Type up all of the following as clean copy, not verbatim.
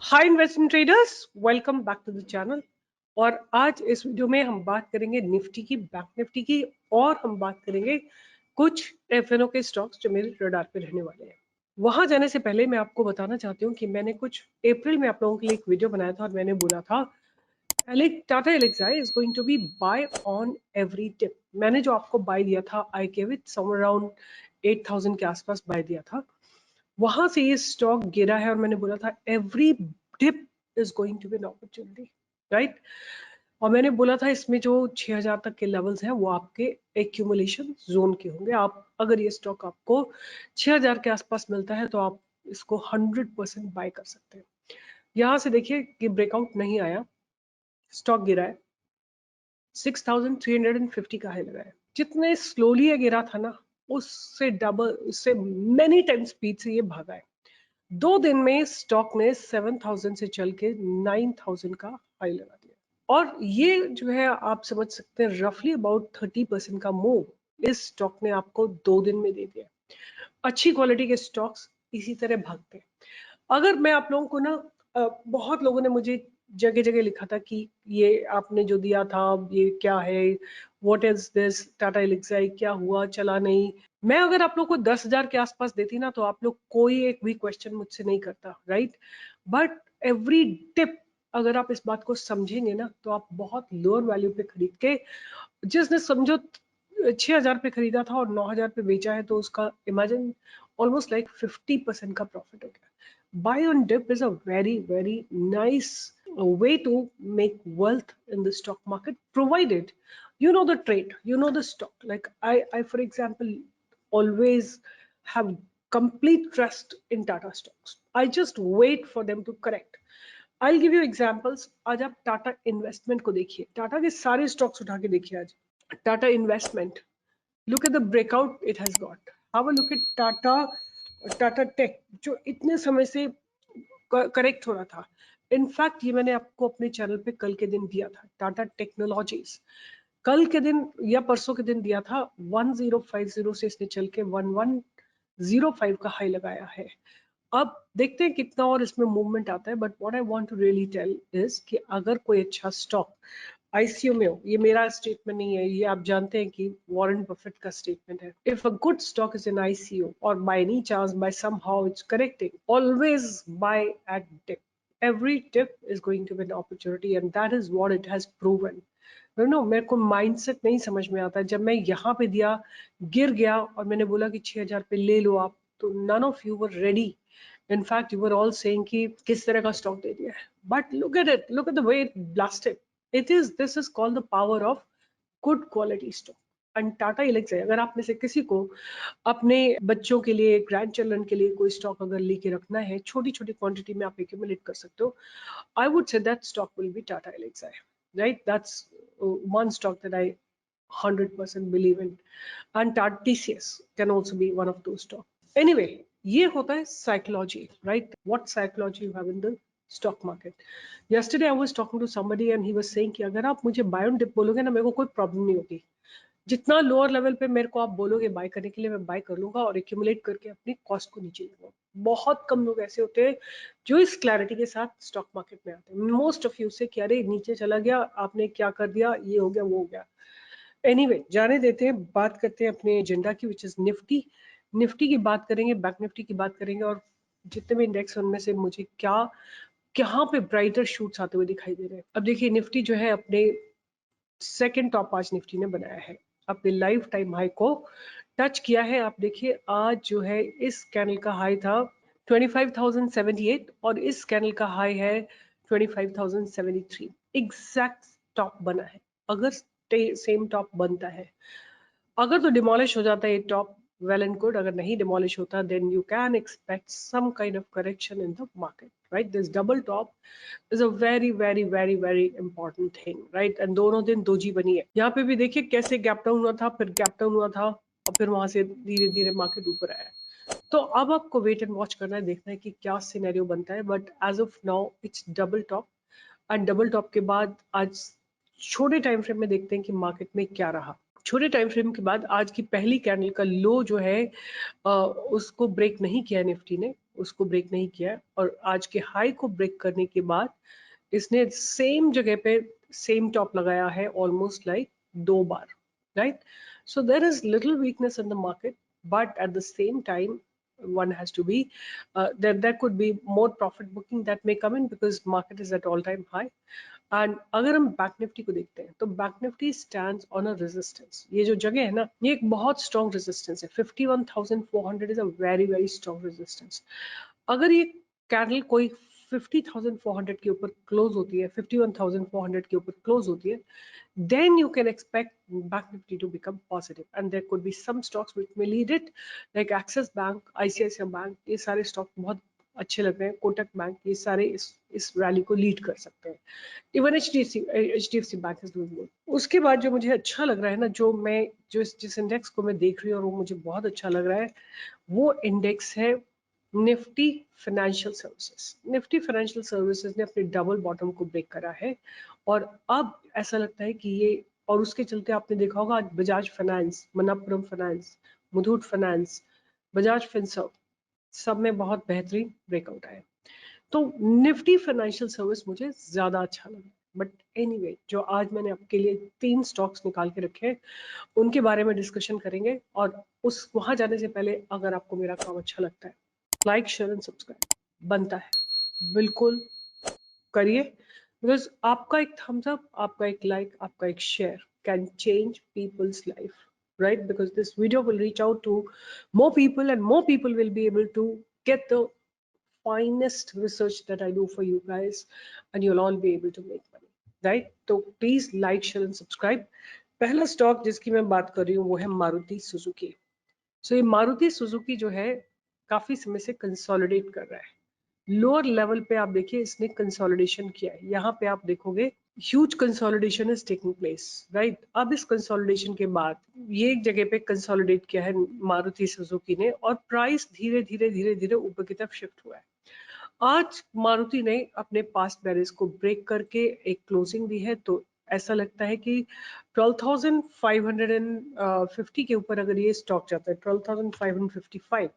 Hi investment traders, welcome back to the channel. और आज इस वीडियो में हम बात करेंगे निफ्टी की, बैंक निफ्टी की, और हम बात करेंगे कुछ एफएनओ के स्टॉक्स जो मेरे रडार पे रहने वाले हैं। वहां जाने से पहले मैं आपको बताना चाहती हूँ कि मैंने कुछ अप्रैल में आप लोगों के लिए एक वीडियो बनाया था और मैंने बोला था Tata Elxsi is going to be buy on every dip. मैंने जो आपको बाय दिया था I gave it somewhere around 8000 के आसपास बाय दिया था। वहां से ये स्टॉक गिरा है और मैंने बोला था every dip is going to be an opportunity, right. और मैंने बोला था इसमें जो 6000 तक के लेवल्स हैं वो आपके एक्यूमुलेशन जोन के होंगे। आप अगर ये स्टॉक आपको 6000 के आसपास मिलता है तो आप इसको 100% बाय कर सकते हैं। यहाँ से देखिए कि ब्रेकआउट नहीं आया, स्टॉक गिरा है, 6350 का हाई लगा है। जितने स्लोली ये गिरा था ना उससे डबल, उससे मेनी टाइम स्पीड से ये भागा है। 2 दिन में स्टॉक ने 7000 से चल के 9000 का हाई लगा दिया। और ये जो है आप समझ सकते हैं रफली अबाउट 30% का मूव इस स्टॉक ने आपको 2 दिन में दे दिया। अच्छी क्वालिटी के स्टॉक्स इसी तरह भागते हैं। अगर मैं आप लोगों को ना बहुत लोगों ने मुझे जगह जगह लिखा था कि ये आपने जो दिया था ये क्या है, व्हाट इज दिस टाटा एलेक्साई, क्या हुआ, चला नहीं। मैं अगर आप लोग को 10,000 के आसपास देती ना तो आप लोग कोई एक भी क्वेश्चन मुझसे नहीं करता, राइट। बट एवरी टिप अगर आप इस बात को समझेंगे ना तो आप बहुत लोअर वैल्यू पे खरीद के, जिसने समझो 6000 पे खरीदा था और 9000 पे बेचा है तो उसका इमेजिन ऑलमोस्ट लाइक 50% का प्रॉफिट हो गया। Buy on dip is a very nice way to make wealth in the stock market, provided you know the trade, you know the stock. Like I for example always have complete trust in Tata stocks. I just wait for them to correct. I'll give you examples. आज आप Tata investment को देखिए, टाटा के सारे stocks उठा के देखिए। आज Tata investment, look at the breakout it has got. Have a look at Tata Tech जो इतने समय से करेक्ट हो रहा था। इनफैक्ट ये मैंने आपको अपने चैनल पे कल के दिन दिया था। टाटा टेक्नोलॉजीज कल के दिन या परसों के दिन दिया था, 1050 से इसने चल के 1105 का हाई लगाया है। अब देखते हैं कितना और इसमें मूवमेंट आता है। But what I want to really tell is कि अगर कोई अच्छा स्टॉक आईसीयू में हो, ये मेरा स्टेटमेंट नहीं है, ये आप जानते हैं कि वॉरेन बफेट का स्टेटमेंट है। If a good stock is in ICU और by any chance by somehow it's correcting, always buy at dip. every tip is going to be an opportunity and that is what it has proven. You know, मेरे को mindset नहीं समझ में आता। जब मैं यहाँ पे दिया, गिर गया और मैंने बोला कि 6000 पे ले लो आप, तो none of you were ready. In fact, you were all saying कि किस तरह का स्टॉक दे दिया है। But look at it, look at the way it blasted. This is called the power of good quality stock. And Tata Elxsi, अगर आप में से किसी को अपने बच्चों के लिए, ग्रैंड चिल्ड्रन के लिए कोई स्टॉक अगर लेके रखना है, छोटी छोटी क्वांटिटी में आप एक्यूमुलेट कर सकते हो, I would say that stock will be Tata Elxsi, right. That's one stock that I 100% believe in. And TCS can also be one of those stocks. Anyway, ये होता है psychology, right? What psychology you have in the stock market. Yesterday I was talking to somebody and he was saying कि अगर आप मुझे buy on dip बोलोगे ना मेरे को कोई प्रॉब्लम नहीं होगी। जितना लोअर लेवल पे मेरे को आप बोलोगे बाय करने के लिए, मैं बाय कर लूंगा और एक्यूमुलेट करके अपनी कॉस्ट को नीचे लूंगा। बहुत कम लोग ऐसे होते हैं जो इस क्लैरिटी के साथ स्टॉक मार्केट में आते हैं। मोस्ट ऑफ यू से कि अरे नीचे चला गया, आपने क्या कर दिया, ये हो गया वो हो गया। एनीवे, जाने देते हैं, बात करते हैं अपने एजेंडा की, विच इज निफ्टी। निफ्टी की बात करेंगे, बैंक निफ्टी की बात करेंगे, और जितने भी इंडेक्स उनमें से मुझे क्या कहाँ पे ब्राइटर शूट्स आते हुए दिखाई दे रहे हैं। अब देखिए निफ्टी जो है अपने सेकेंड टॉप आज निफ्टी ने बनाया है, अपने लाइफ टाइम हाई को टच किया है। आप देखिए आज जो है इस कैंडल का हाई था 25,078 और इस कैंडल का हाई है 25,073। एग्जैक्ट टॉप बना है। अगर सेम टॉप बनता है, अगर तो डिमोलिश हो जाता है ये टॉप, well and good. अगर नहीं डिमोलिश होता then you can expect some kind of correction in the market, right? This double top is a very important thing, right? and दोनों दिन दोजी बनी है। यहाँ पे भी देखिए कैसे गैप डाउन हुआ था, फिर गैप डाउन हुआ था और फिर वहां से धीरे धीरे मार्केट ऊपर आया। तो अब आपको वेट एंड वॉच करना है, देखना है कि क्या सिनेरियो बनता है। But as of now it's double top, and double top के बाद आज छोटे टाइम फ्रेम में देखते हैं कि मार्केट में क्या रहा। छोटे टाइम फ्रेम के बाद आज की पहली कैंडल का लो जो है उसको ब्रेक नहीं किया निफ्टी ने। उसको ब्रेक नहीं किया है, और आज के हाई को ब्रेक करने के बाद इसने सेम जगह पे सेम टॉप लगाया है ऑलमोस्ट लाइक 2 बार, right? So there is little weakness in the market, but at the same time one has to be there could be more profit booking that may come in because market is at all time high. And अगर हम bank Nifty को देखते हैं तो bank Nifty stands on a resistance. ये जो जगह है ना, ये एक बहुत स्ट्रॉन्ग रेजिस्टेंस है। 51,400 is a very very strong resistance. अगर ये कैंडल कोई 50,400 के ऊपर क्लोज होती है, 51,400 के ऊपर क्लोज होती है, then you can expect Bank Nifty to become positive, and there could be some stocks which may lead it, like Axis Bank, ICICI Bank, ये सारे स्टॉक बहुत अच्छे लग रहे हैं, कोटक बैंक, ये सारे इस रैली को लीड कर सकते हैं। Even HDFC bank is doing good. उसके बाद जो मुझे अच्छा लग रहा है ना, जो जिस इंडेक्स को मैं देख रही हूँ और वो मुझे बहुत अच्छा लग रहा है, वो इंडेक्स है Nifty financial services. Nifty financial services ने अपने डबल बॉटम को ब्रेक करा है, और अब ऐसा लगता है कि ये, और उसके चलते आपने देखा होगा आज Bajaj finance, Manappuram finance, Muthoot finance, Bajaj Finserv, सब में बहुत बेहतरीन ब्रेकआउट आया। तो निफ्टी फाइनेंशियल सर्विस मुझे ज्यादा अच्छा लगा। बट एनीवे, जो आज मैंने आपके लिए 3 स्टॉक्स निकाल के रखे हैं, उनके बारे में डिस्कशन करेंगे। और उस वहां जाने से पहले, अगर आपको मेरा काम अच्छा लगता है, लाइक शेयर एंड सब्सक्राइब बनता है, बिल्कुल करिए, बिकॉज आपका एक थम्स अप, आपका एक लाइक, आपका एक share can change people's life, right? Because this video will reach out to more people, and more people will be able to get the finest research that I do for you guys, and you'll all be able to make money, right? So please like, share and subscribe. पहला stock जिसकी मैं बात कर रही हूँ वो है Maruti Suzuki. सो ये मारुति सुजुकी जो है, काफी समय से कंसोलिडेट कर रहा है। लोअर लेवल पे आप देखिए, इसने कंसोलिडेशन किया है। यहाँ पे आप देखोगे huge consolidation is taking place, right? अब इस कंसोलिडेशन के बाद ये एक जगह पे कंसोलिडेट किया है मारुति सुजुकी ने, और प्राइस धीरे धीरे धीरे धीरे ऊपर की तरफ शिफ्ट हुआ है। आज मारुति ने अपने पास्ट बैरियर्स को ब्रेक करके एक क्लोजिंग दी है, तो ऐसा लगता है कि 12,550 के ऊपर अगर ये स्टॉक जाता है, 12,555,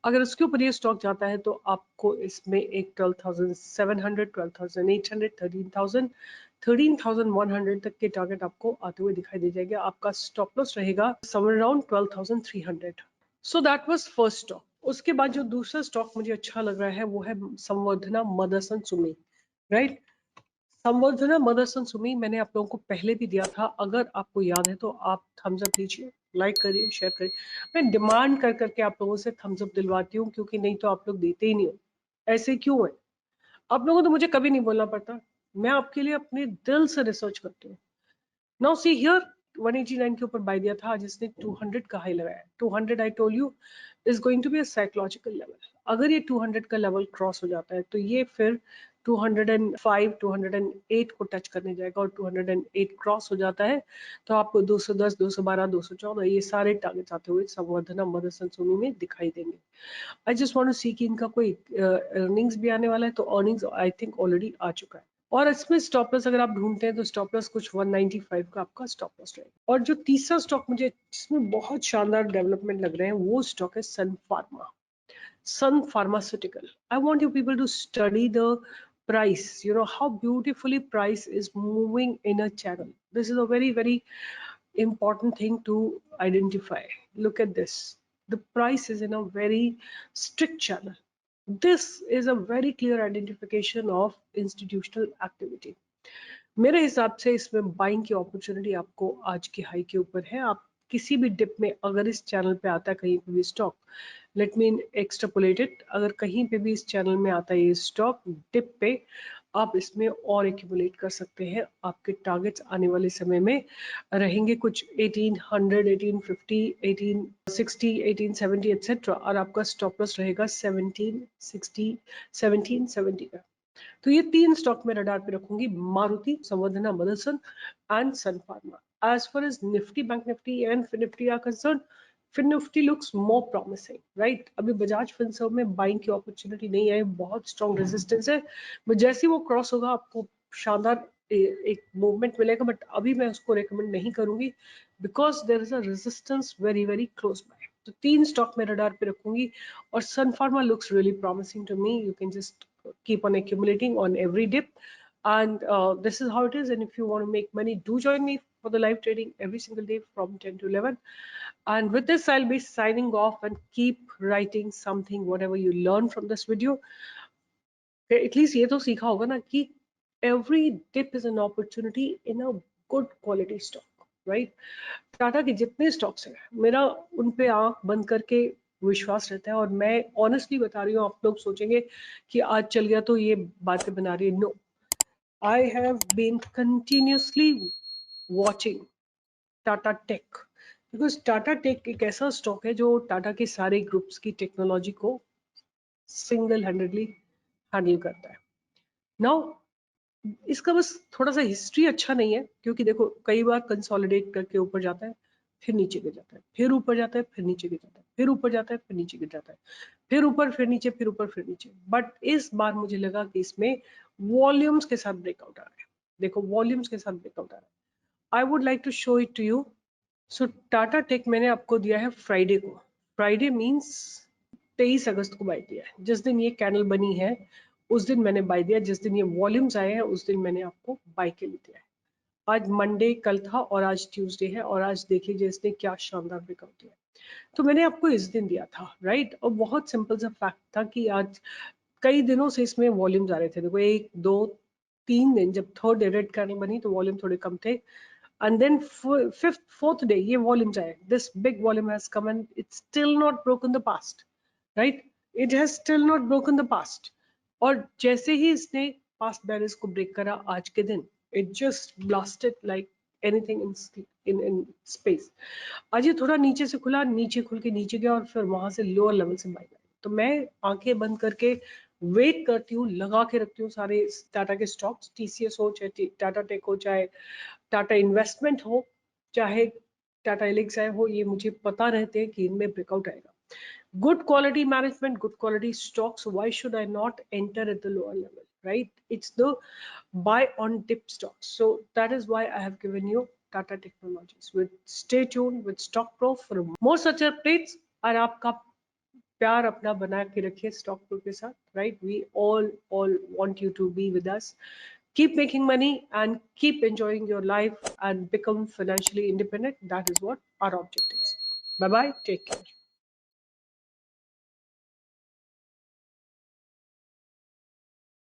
अगर उसके ऊपर ये स्टॉक जाता है, तो आपको इसमें एक 12,700, 12,800, 13,000, 13,100 तक के टारगेट आपको आते हुए दिखाई दे जाएगा। आपका स्टॉप लॉस रहेगा somewhere around 12,300। So that was first stock. उसके बाद जो दूसरा स्टॉक मुझे अच्छा लग रहा है वो है संवर्धना मदरसन सुमी, राइट? संवर्धना मदरसन सुमी मैंने आप लोगों को पहले भी दिया था, अगर आपको याद है तो आप थम्स अप दीजिए, लाइक करिए, शेयर करिए। मैं डिमांड कर करके आप लोगों से थम्स अप दिलवाती हूँ, क्योंकि नहीं तो आप लोग देते ही नहीं हो। ऐसे क्यों है? आप लोगों को तो मुझे कभी नहीं बोलना पड़ता, मैं आपके लिए अपने दिल से रिसर्च करती हूँ। नाउ सी हियर, 189 के ऊपर बाय दिया था, आज इसने 200 का हाई लगाया है। 200 I told you is going to be a psychological level. अगर ये 200 का लेवल क्रॉस हो जाता है, तो ये फिर 205, 208 को टच करने जाएगा, और 208 क्रॉस हो जाता है तो आपको 210, 212, 214 ये सारे टारगेट्स आते हुए संवर्धना मदरसन सोनी में दिखाई देंगे। आई जस्ट वांट टू सी कि इनका कोई अर्निंग्स भी आने वाला है, तो अर्निंग्स आई थिंक ऑलरेडी आ चुका है। और इसमें स्टॉप लॉस अगर आप ढूंढते हैं तो स्टॉप लॉस कुछ 195 का आपका स्टॉप लॉस रहेगा। और जो तीसरा स्टॉक मुझे जिसमें बहुत शानदार डेवलपमेंट लग रहे हैं, वो स्टॉक है Sun Pharma, Sun Pharmaceutical. I want you people to study the price, you know how beautifully price is moving in a channel. This is a very very important thing to identify. Look at this, the price is in a very strict channel. This is a very clear identification of institutional activity. मेरे हिसाब से इसमें buying की opportunity आपको आज के high के ऊपर है। आप किसी भी डिप में अगर इस चैनल पे आता है कहीं पे भी stock, let me extrapolate it, अगर कहीं पे भी इस चैनल में आता है ये स्टॉक डिप पे, आप इसमें और एक्यूमुलेट कर सकते हैं। आपके टारगेट्स आने वाले समय में रहेंगे कुछ 1800, 1850, 1860, 1870 एटसेट्रा, और आपका स्टॉप लॉस रहेगा 1760, 1770 का। तो ये 3 स्टॉक में रडार पे रखूंगी, Maruti, Samvardhana Motherson and Sun Pharma. As far as Nifty, bank Nifty and fin Nifty are concerned, fin Nifty looks more promising, right? अभी बजाज फिनसर्व में बाइंग की अपॉर्चुनिटी नहीं है, बहुत स्ट्रॉन्ग रेजिस्टेंस है, बट जैसे वो क्रॉस होगा आपको शानदार एक मूवमेंट मिलेगा। बट अभी मैं उसको रेकमेंड नहीं करूंगी, because there is a resistance very very close by. तो 3 स्टॉक मैं रडार पे रखूंगी और Sun Pharma looks really promising to me. You can just keep on accumulating on every dip, and this is how it is. And if you want to make money, do join me for the live trading every single day from 10 to 11. And with this, I'll be signing off, and keep writing something whatever you learn from this video. At least ये तो सीखा होगा ना कि every dip is an opportunity in a good quality stock, right? Tata के जितने stocks हैं मेरा उन पे आंख बंद करके विश्वास रहता है, और मैं ऑनेस्टली बता रही हूँ. आप लोग सोचेंगे कि आज चल गया तो ये बातें बना रही है. No, I have been continuously watching Tata tech, because Tata tech एक ऐसा स्टॉक है जो टाटा के सारे ग्रुप्स की टेक्नोलॉजी को सिंगल हैंडेडली हैंडल करता है. नाउ इसका बस थोड़ा सा हिस्ट्री अच्छा नहीं है, क्योंकि देखो कई बार कंसोलिडेट करके ऊपर जाता है, फिर नीचे गिर जाता है, फिर ऊपर जाता है, फिर नीचे गिर जाता है, फिर ऊपर जाता है, फिर नीचे गिर जाता है, फिर ऊपर, फिर नीचे, फिर ऊपर, फिर नीचे. बट इस बार मुझे लगा कि इसमें वॉल्यूम्स के साथ ब्रेकआउट आ रहा है. देखो वॉल्यूम्स के साथ ब्रेकआउट आ रहा है. I would like to show it to you. So Tata tech मैंने आपको दिया है फ्राइडे को. फ्राइडे मीन्स 23 अगस्त को बाय दिया है. जिस दिन ये कैंडल बनी है उस दिन मैंने बाय दिया. जिस दिन ये वॉल्यूम्स आए हैं उस दिन मैंने आपको बाय के लिए दिया है. आज मंडे कल था और आज ट्यूसडे है, और आज देखिए जिसने क्या शानदार ब्रेकआउट दिया. तो मैंने आपको इस दिन दिया था, राइट? और बहुत सिंपल सा फैक्ट था कि आज कई दिनों से इसमें वॉल्यूम्स आ रहे थे. देखो 1 2 3 दिन, जब थर्ड रेड कैंडल बनी तो वॉल्यूम थोड़े कम थे, and then fifth fourth day ये volumes आए. This big volume has come and it's still not broken the past, right? It has still not broken the past. और जैसे ही इसने past barriers को break करा आज के दिन, it just blasted like anything in space. आज ये थोड़ा नीचे से खुला, नीचे खुल के नीचे गया और फिर वहां से लोअर लेवल से बाय. तो मैं आंखें बंद करके वेट करती हूँ, लगा के रखती हूँ सारे टाटा के स्टॉक्स, टीसीएस हो चाहे टाटा टेक हो चाहे टाटा इन्वेस्टमेंट हो चाहे टाटा एलिक्साई हो. ये मुझे पता रहते हैं कि इनमें ब्रेकआउट आएगा. Good quality management, good quality stocks. Why should I not enter at the lower level, right? It's the buy on dip stocks. So that is why I have given you Tata Technologies. Stay tuned with Stock Pro for more such updates. और आपका प्यार अपना बना के रखिए stock pro के साथ, right? We all want you to be with us. Keep making money and keep enjoying your life and become financially independent. That is what our objective is. Bye bye. Take care.